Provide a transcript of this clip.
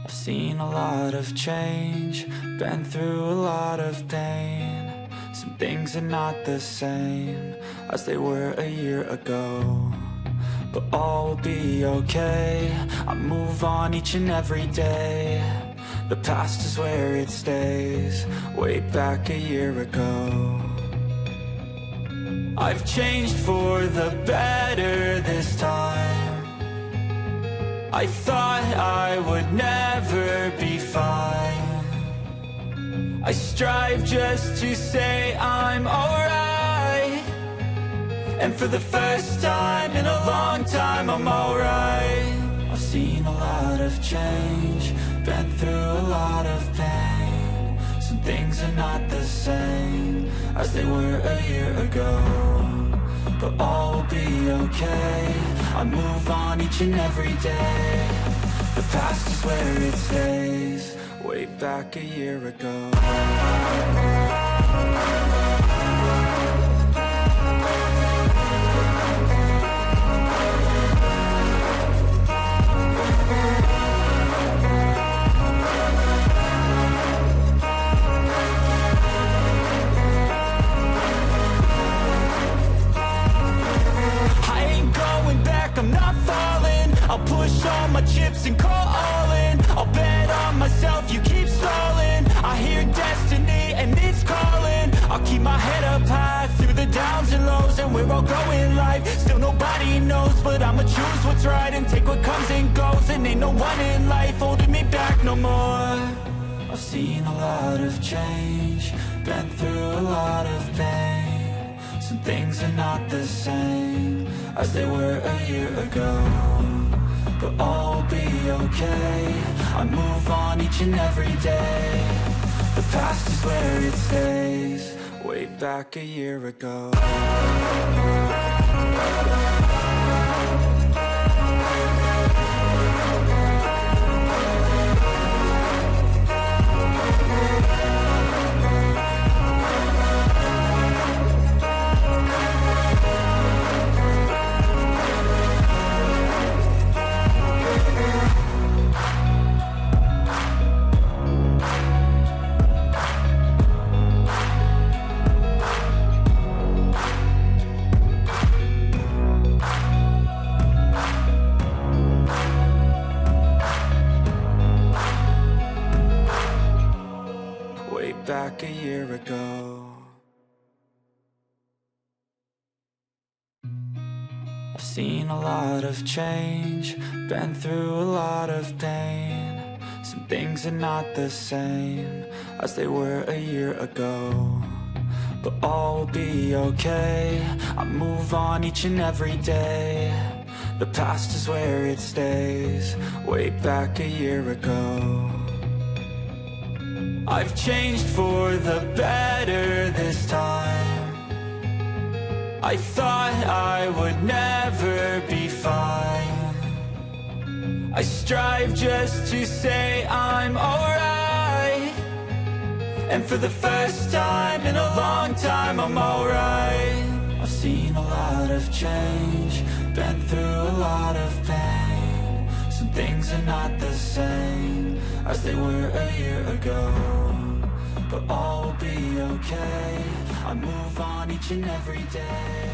I've seen a lot of change, been through a lot of pain. Some things are not the same as they were a year ago, but all will be okay. I move on each and every day. The past is where it stays, way back a year ago. I've changed for the better this time. I thought I would never be fine. I strive just to say I'm alright, and for the first time in a long time I'm alright. I've seen a lot of change, been through a lot of pain. Some things are not the same as they were a year ago, but all will be okay. I move on each and every day. The past is where it stays, way back a year ago. I'm not falling, I'll push all my chips and call all in. I'll bet on myself, you keep stalling. I hear destiny and it's calling. I'll keep my head up high through the downs and lows, and we're all growing life. Still nobody knows, but I'ma choose what's right and take what comes and goes. And ain't no one in life holding me back no more. I've seen a lot of change, been through a lot of pain. Some things are not the same as they were a year ago, but all will be okay. I move on each and every day. The past is where it stays, way back a year ago. Back a year ago. I've seen a lot of change, been through a lot of pain. Some things are not the same as they were a year ago, but all will be okay. I move on each and every day. The past is where it stays, way back a year ago. I've changed for the better this time. I thought I would never be fine. I strive just to say I'm alright, and for the first time in a long time I'm alright. I've seen a lot of change, been through a lot of pain. Some things are not the same as they were a year ago, but all will be okay. I move on each and every day.